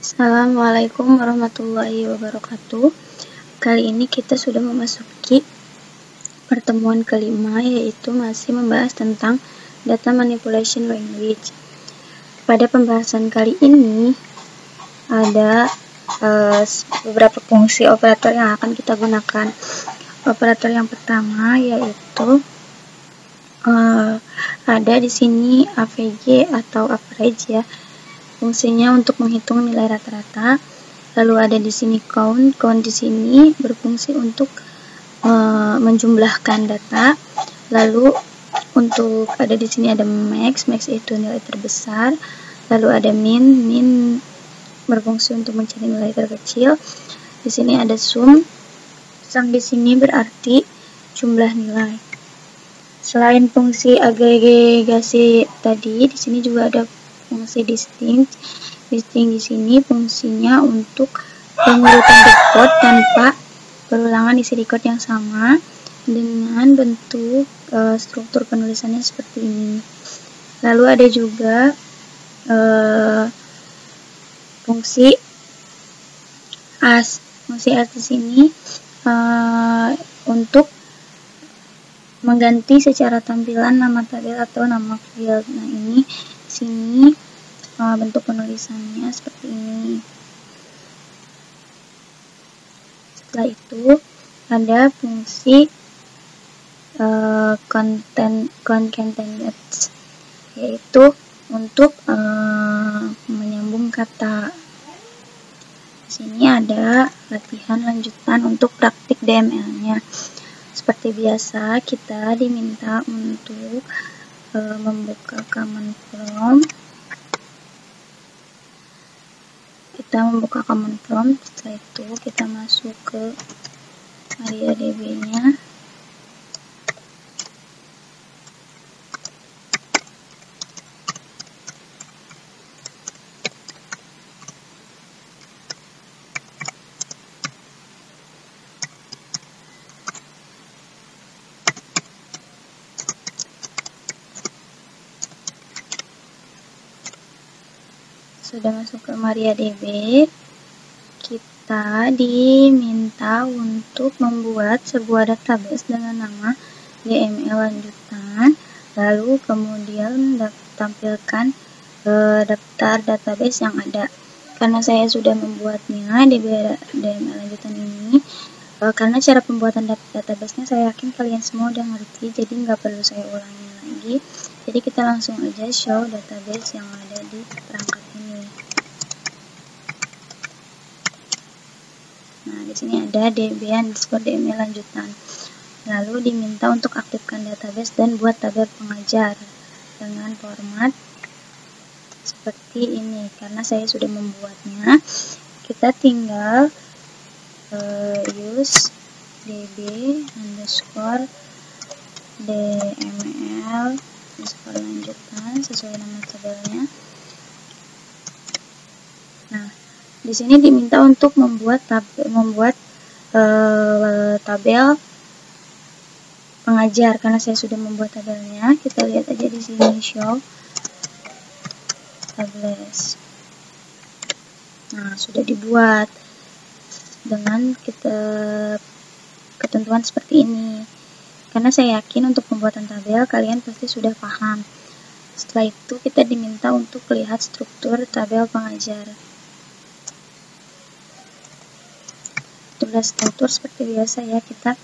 Assalamualaikum warahmatullahi wabarakatuh. Kali ini kita sudah memasuki pertemuan kelima, yaitu masih membahas tentang data manipulation language. Pada pembahasan kali ini ada beberapa fungsi operator yang akan kita gunakan. Operator yang pertama yaitu ada di sini AVG atau average ya. Fungsinya untuk menghitung nilai rata-rata. Lalu ada di sini count di sini berfungsi untuk menjumlahkan data. Lalu untuk ada di sini ada max itu nilai terbesar. Lalu ada min berfungsi untuk mencari nilai terkecil. Di sini ada sum di sini berarti jumlah nilai. Selain fungsi agregasi tadi, di sini juga ada fungsi distinct di sini fungsinya untuk pengurutan record tanpa perulangan isi record yang sama dengan bentuk struktur penulisannya seperti ini. Lalu ada juga fungsi as. Fungsi as di sini untuk mengganti secara tampilan nama tabel atau nama field. Nah, ini sini bentuk penulisannya seperti ini. Setelah itu ada fungsi concatenate, yaitu untuk menyambung kata. Di sini ada latihan lanjutan untuk praktik DML-nya. Seperti biasa, kita diminta untuk membuka command prompt. Setelah itu kita masuk ke MariaDB-nya. Sudah masuk ke MariaDB, kita diminta untuk membuat sebuah database dengan nama DML lanjutan, lalu kemudian tampilkan daftar database yang ada. Karena saya sudah membuatnya di DML lanjutan ini, karena cara pembuatan database-nya saya yakin kalian semua udah ngerti, jadi nggak perlu saya ulangi lagi. Jadi kita langsung aja show database yang ada di perangkat ini. Nah, di sini ada db_dml lanjutan. Lalu diminta untuk aktifkan database dan buat tabel pengajar dengan format seperti ini. Karena saya sudah membuatnya, kita tinggal use db_dml lanjutan sesuai nama tabelnya. Nah, di sini diminta untuk membuat tabel pengajar. Karena saya sudah membuat tabelnya, kita lihat aja di sini show tables. Nah, sudah dibuat dengan ketentuan seperti ini. Karena saya yakin untuk pembuatan tabel kalian pasti sudah paham. Setelah itu kita diminta untuk lihat struktur tabel pengajar. Tugas struktur seperti biasa ya, kita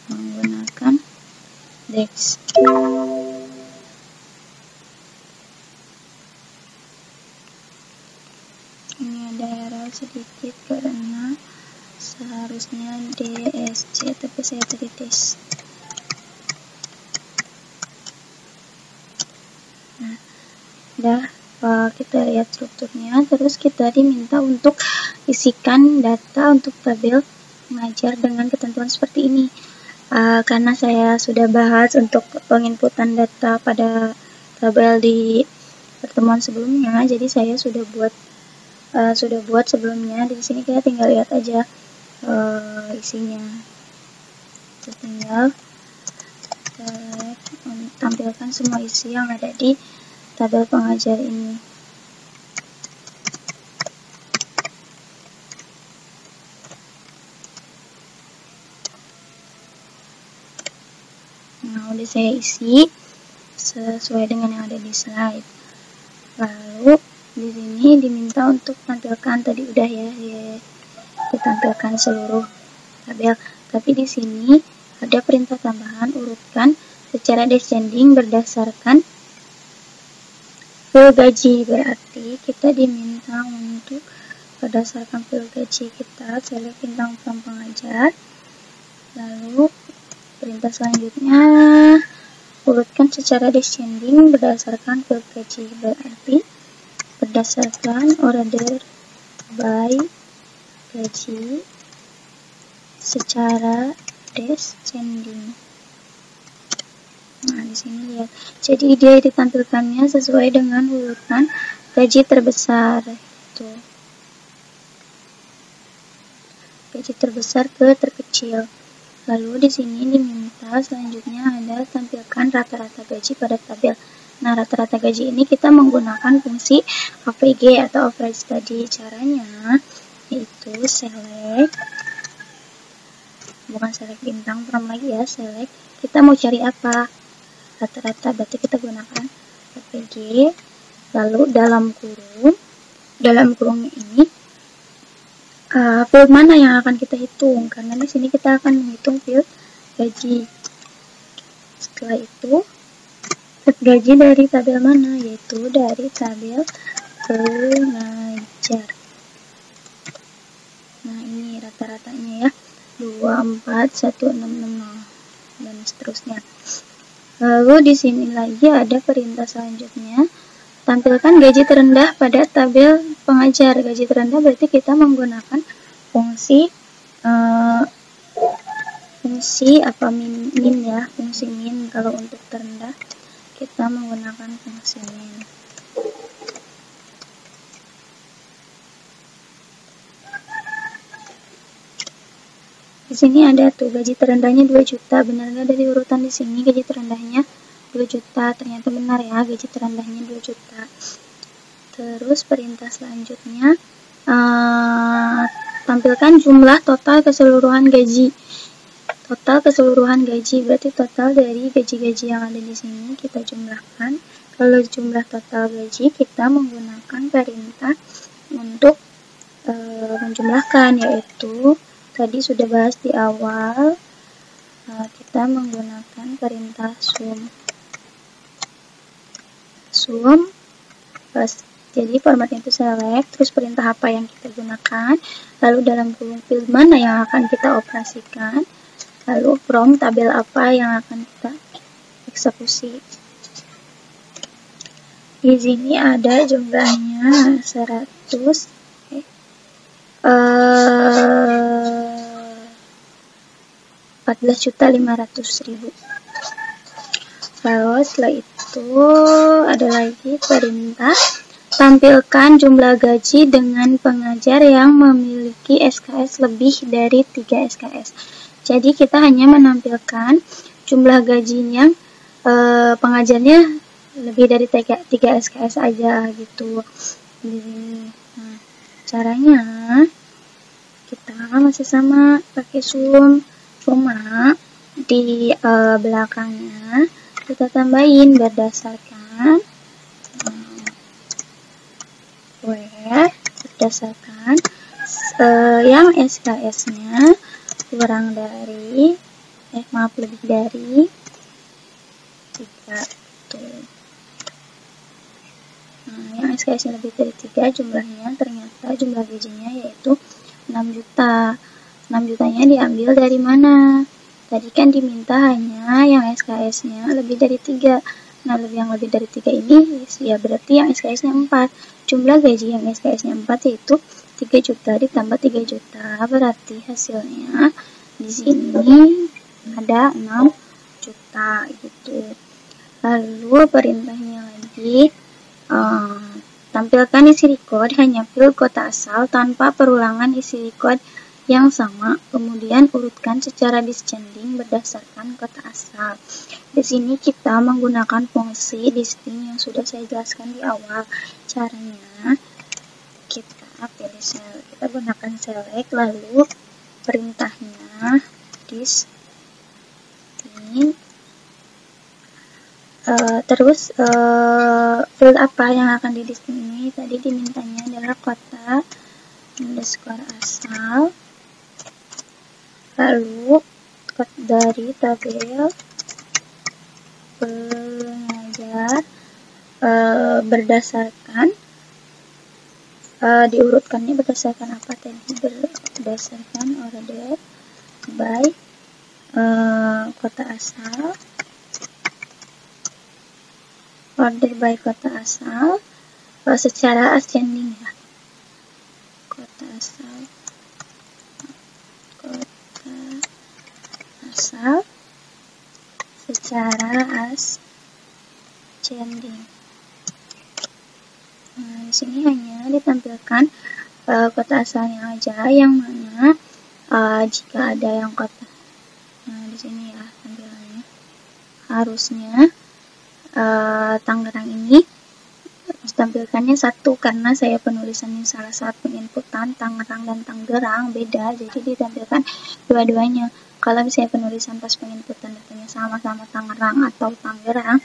menggunakan DEX. Ini ada error sedikit karena seharusnya DSC, tapi saya tadi tes. Nah, kita lihat strukturnya. Terus kita diminta untuk isikan data untuk tabel pengajar dengan ketentuan seperti ini. Karena saya sudah bahas untuk penginputan data pada tabel di pertemuan sebelumnya, jadi saya sudah buat sebelumnya. Di sini kita tinggal lihat aja isinya. Kita tinggal tampilkan semua isi yang ada di tabel pengajar ini. saya isi sesuai dengan yang ada di slide. Lalu di sini diminta untuk tampilkan, tadi udah ya ditampilkan seluruh tabel. Tapi di sini ada perintah tambahan, urutkan secara descending berdasarkan fil gaji. Berarti kita diminta untuk berdasarkan fil gaji kita select bintang form pengajar. Lalu perintah selanjutnya, urutkan secara descending berdasarkan fil gaji. Berarti berdasarkan order by gaji secara descending. Nah, di sini lihat. Jadi dia ditampilkannya sesuai dengan urutan gaji terbesar. Itu. Gaji terbesar ke terkecil. Lalu di sini diminta selanjutnya ada tampilkan rata-rata gaji pada tabel. Nah, rata-rata gaji ini kita menggunakan fungsi AVG atau average tadi. Caranya yaitu select, bukan select bintang form lagi ya, select kita mau cari apa, rata-rata, berarti kita gunakan AVG. Lalu dalam kurung ini field mana yang akan kita hitung, karena di sini kita akan menghitung field gaji. Setelah itu gaji dari tabel mana, yaitu dari tabel pengajar. Nah, ini rata-ratanya ya, 24160 dan seterusnya. Lalu di sini lagi ada perintah selanjutnya, tampilkan gaji terendah pada tabel pengajar. Gaji terendah berarti kita menggunakan fungsi apa, min ya, fungsi min. Kalau untuk terendah kita menggunakan fungsi min. Di sini ada tuh gaji terendahnya 2 juta. Benar nggak dari urutan di sini gaji terendahnya 2 juta? Ternyata benar ya, gaji terendahnya 2 juta. Terus perintah selanjutnya, tampilkan jumlah total keseluruhan gaji. Total keseluruhan gaji berarti total dari gaji-gaji yang ada di sini kita jumlahkan. Kalau jumlah total gaji kita menggunakan perintah untuk menjumlahkan, yaitu tadi sudah bahas di awal, kita menggunakan perintah sum. Jadi formatnya itu select, terus perintah apa yang kita gunakan, lalu dalam kolom field mana yang akan kita operasikan, lalu from tabel apa yang akan kita eksekusi. Di sini ada jumlahnya 14.500.000. Lalu setelah itu ada lagi perintah tampilkan jumlah gaji dengan pengajar yang memiliki SKS lebih dari 3 SKS. Jadi kita hanya menampilkan jumlah gajinya pengajarnya lebih dari 3 SKS aja gitu. Nah, caranya kita masih sama pakai sum, cuma di belakangnya kita tambahin berdasarkan where, berdasarkan yang SKS-nya kurang dari lebih dari 3 tuh. Nah, yang SKS-nya lebih dari 3 jumlahnya, ternyata jumlah gajinya yaitu 6 juta. 6 jutanya diambil dari mana? Tadi kan diminta hanya yang SKS-nya lebih dari 3. Nah, yang lebih dari 3 ini ya berarti yang SKS-nya 4. Jumlah gaji yang SKS-nya 4 yaitu 3 juta ditambah 3 juta. Berarti hasilnya di sini ada 6 juta gitu. Lalu perintahnya lagi, tampilkan isi record hanya field kota asal tanpa perulangan isi record yang sama, kemudian urutkan secara descending berdasarkan kota asal. Di sini kita menggunakan fungsi distinct yang sudah saya jelaskan di awal. Caranya kita pilih select, kita gunakan select, lalu perintahnya distinct Terus field apa yang akan di listing ini? Tadi dimintanya adalah kota underscore asal, lalu dari tabel pengajar, berdasarkan diurutkannya berdasarkan apa tadi? Berdasarkan order by kota asal, secara ascending ya, kota asal secara ascending. Nah, di sini hanya ditampilkan kota asalnya aja, yang mana jika ada yang kota. Nah, di sini ya tampilannya. Harusnya Tangerang ini ditampilkannya satu, karena saya penulisannya salah satu inputan Tangerang dan Tangerang beda, jadi ditampilkan dua-duanya. Kalau misalnya penulisan pas penginputan datanya sama-sama Tangerang atau Tangerang,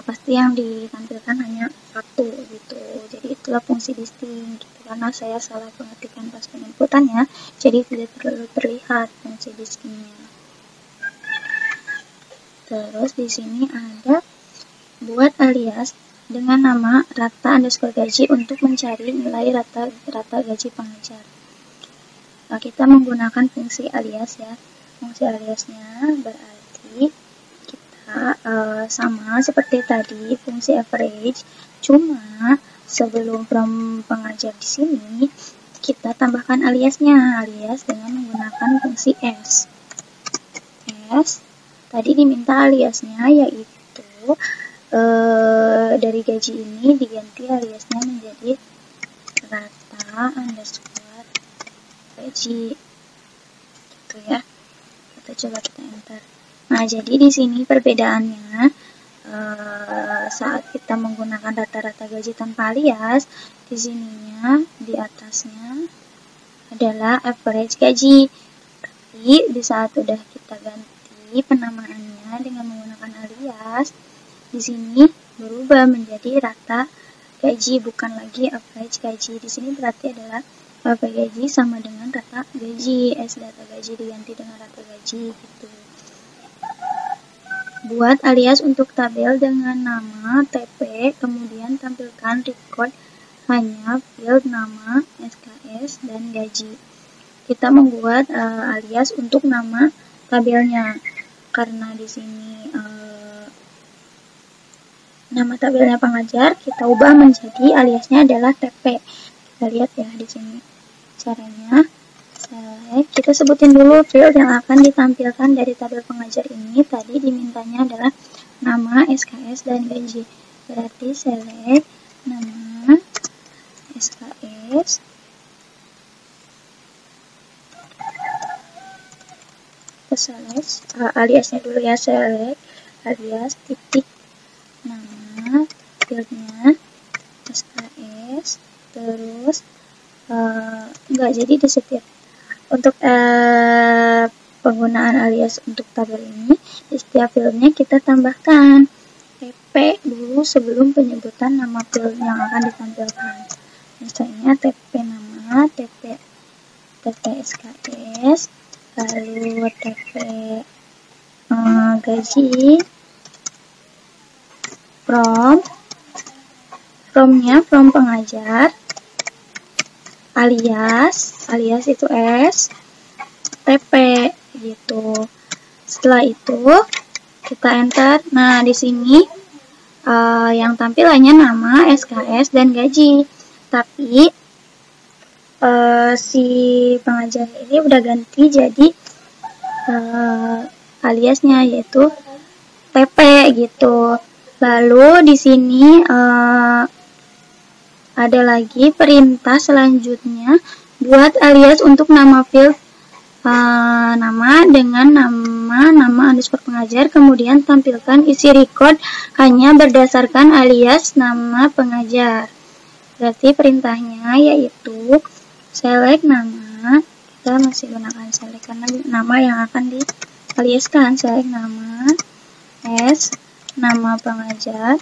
pasti yang ditampilkan hanya satu gitu. Jadi itulah fungsi distinct gitu. Karena saya salah pengetikkan pas penginputannya, jadi tidak terlalu terlihat fungsi distinct-nya. Terus di sini ada buat alias dengan nama rata underscore gaji untuk mencari nilai rata gaji pengajar. Nah, kita menggunakan fungsi alias ya. Fungsi aliasnya berarti kita sama seperti tadi fungsi average, cuma sebelum from pengajar di sini kita tambahkan aliasnya, alias dengan menggunakan fungsi s. Tadi diminta aliasnya yaitu dari gaji ini diganti aliasnya menjadi rata underscore gaji gitu ya. Coba kita enter. Nah, jadi di sini perbedaannya saat kita menggunakan rata-rata gaji tanpa alias, di sininya di atasnya adalah average gaji. Tapi di saat udah kita ganti penamaannya dengan menggunakan alias, di sini berubah menjadi rata gaji, bukan lagi average gaji. Di sini berarti adalah average gaji sama dengan rata gaji, data gaji diganti dengan rata gaji gitu. Buat alias untuk tabel dengan nama TP, kemudian tampilkan record hanya field nama, SKS, dan gaji. Kita membuat alias untuk nama tabelnya, karena di sini nama tabelnya pengajar, kita ubah menjadi aliasnya adalah TP. Kita lihat ya di sini caranya. Kita sebutin dulu field yang akan ditampilkan dari tabel pengajar ini. Tadi dimintanya adalah nama, SKS, dan gaji. Berarti select nama, SKS, aliasnya dulu ya, select alias titik nama, fieldnya SKS, terus enggak jadi disetir. Untuk penggunaan alias untuk tabel ini, di setiap fieldnya kita tambahkan TP dulu sebelum penyebutan nama field yang akan ditampilkan. Misalnya TP nama, TP SKS, lalu TP gaji, from pengajar, alias itu S, TP gitu. Setelah itu kita enter. Nah, di sini yang tampilannya nama, SKS, dan gaji. Tapi si pengajar ini udah ganti jadi aliasnya yaitu TP gitu. Lalu di sini ada lagi perintah selanjutnya buat alias untuk nama field nama dengan nama underscore pengajar, kemudian tampilkan isi record hanya berdasarkan alias nama pengajar. Berarti perintahnya yaitu select nama, kita masih gunakan select karena nama yang akan dialiaskan, select nama S, nama pengajar,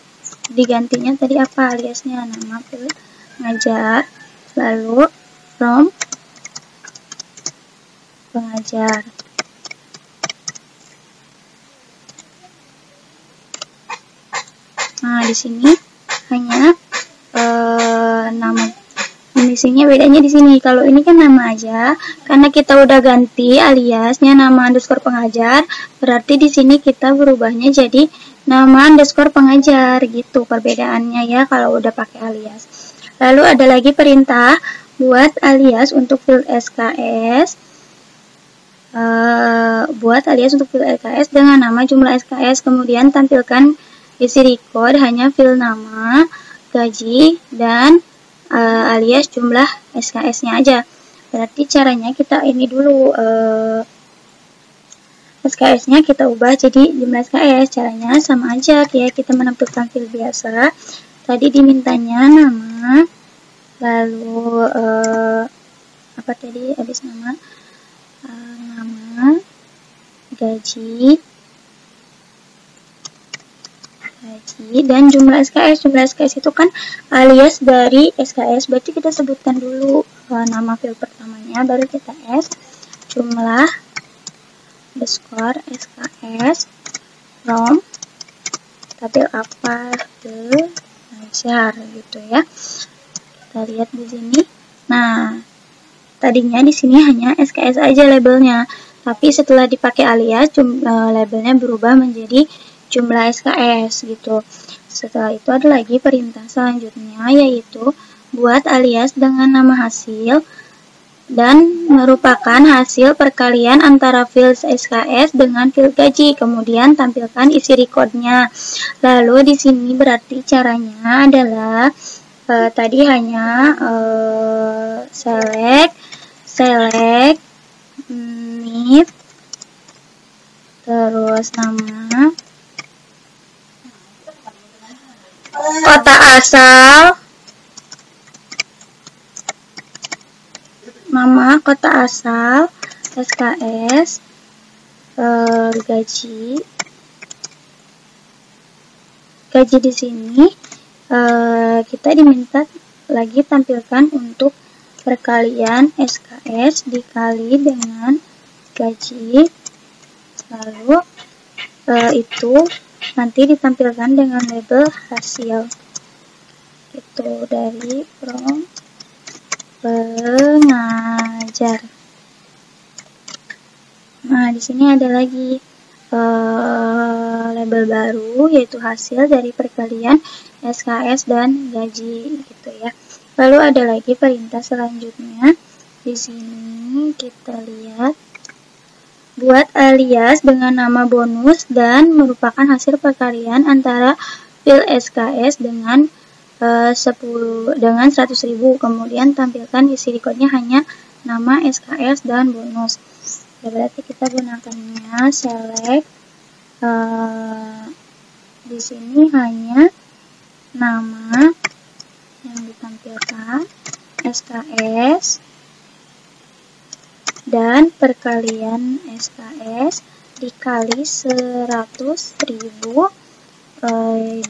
digantinya tadi apa aliasnya, nama pengajar, lalu from pengajar. Nah, di sini hanya nama, di sini bedanya di sini. Kalau ini kan nama aja, karena kita udah ganti aliasnya nama underscore pengajar, berarti di sini kita berubahnya jadi nama underscore pengajar gitu perbedaannya ya kalau udah pakai alias. Lalu ada lagi perintah buat alias untuk field SKS. Buat alias untuk field SKS dengan nama jumlah SKS, kemudian tampilkan isi record hanya field nama, gaji, dan alias jumlah SKS-nya aja. Berarti caranya kita ini dulu, SKS-nya kita ubah jadi jumlah SKS. Caranya sama aja kayak kita menampilkan field biasa. Tadi dimintanya nama, lalu apa tadi habis nama, nama, gaji, dan jumlah SKS. Jumlah SKS itu kan alias dari SKS, berarti kita sebutkan dulu nama field pertamanya, baru kita jumlah underscore SKS from tabel apa pengajar gitu ya. Kita lihat di sini. Nah, tadinya di sini hanya SKS aja labelnya, tapi setelah dipakai alias labelnya berubah menjadi jumlah SKS gitu. Setelah itu ada lagi perintah selanjutnya, yaitu buat alias dengan nama hasil dan merupakan hasil perkalian antara field SKS dengan field gaji. Kemudian tampilkan isi recordnya. Lalu di sini berarti caranya adalah tadi hanya select need, terus nama, kota asal, nama kota asal, SKS, gaji di sini kita diminta lagi tampilkan untuk perkalian SKS dikali dengan gaji, lalu itu nanti ditampilkan dengan label hasil itu dari from pengajar. Nah, di sini ada lagi label baru, yaitu hasil dari perkalian SKS dan gaji gitu ya. Lalu ada lagi perintah selanjutnya. Di sini kita lihat buat alias dengan nama bonus dan merupakan hasil perkalian antara field SKS dengan 100.000. Kemudian tampilkan isi recordnya hanya nama SKS dan bonus. Ya, berarti kita gunakannya select, di sini hanya nama yang ditampilkan, SKS, dan perkalian SKS dikali 100.000,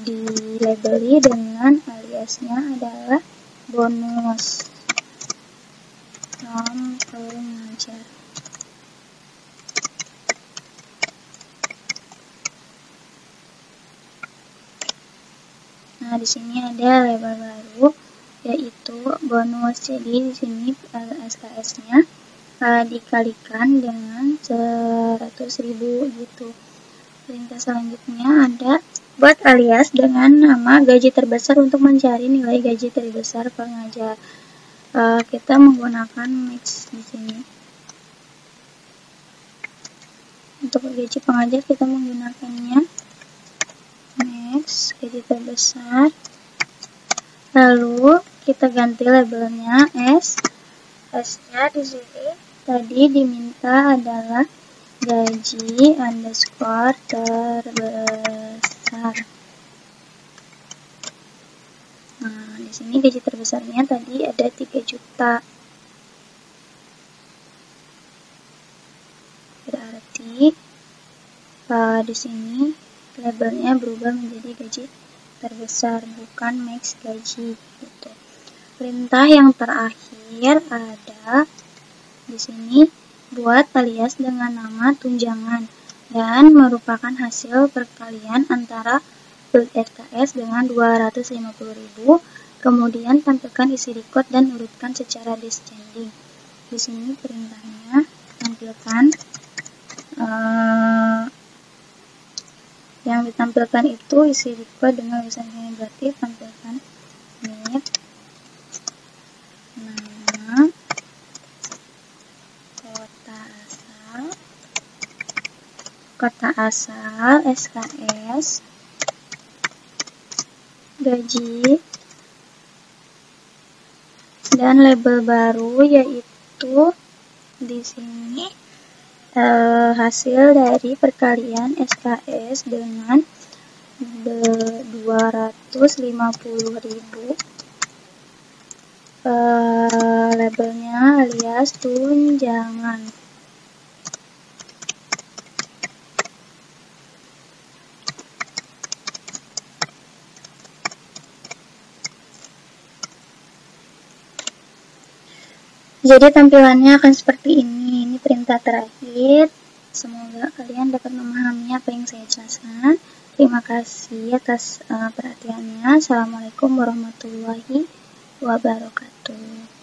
dilabeli dengan aliasnya adalah bonus from pengajar. Nah, di sini ada label baru, yaitu bonus. Jadi di sini SKS-nya dikalikan dengan 100.000 gitu. Perintah selanjutnya ada buat alias dengan nama gaji terbesar untuk mencari nilai gaji terbesar pengajar. Kita menggunakan max di sini. Untuk gaji pengajar kita menggunakannya max gaji terbesar. Lalu kita ganti labelnya S-nya di sini tadi diminta adalah gaji underscore terbesar. Nah, di sini gaji terbesarnya tadi ada 3 juta. Berarti di sini labelnya berubah menjadi gaji terbesar, bukan max gaji gitu. Perintah yang terakhir ada di sini, buat alias dengan nama tunjangan dan merupakan hasil perkalian antara build SKS dengan 250.000. Kemudian tampilkan isi record dan urutkan secara descending. Di sini perintahnya tampilkan yang ditampilkan itu isi record dengan tulisan negatif, tampilkan NIP, nama, kota asal, SKS, gaji, dan label baru yaitu di sini hasil dari perkalian SKS dengan 250.000. Labelnya alias tunjangan. Jadi tampilannya akan seperti ini. Ini perintah terakhir. Semoga kalian dapat memahami apa yang saya jelaskan. Terima kasih atas perhatiannya. Assalamualaikum warahmatullahi wabarakatuh.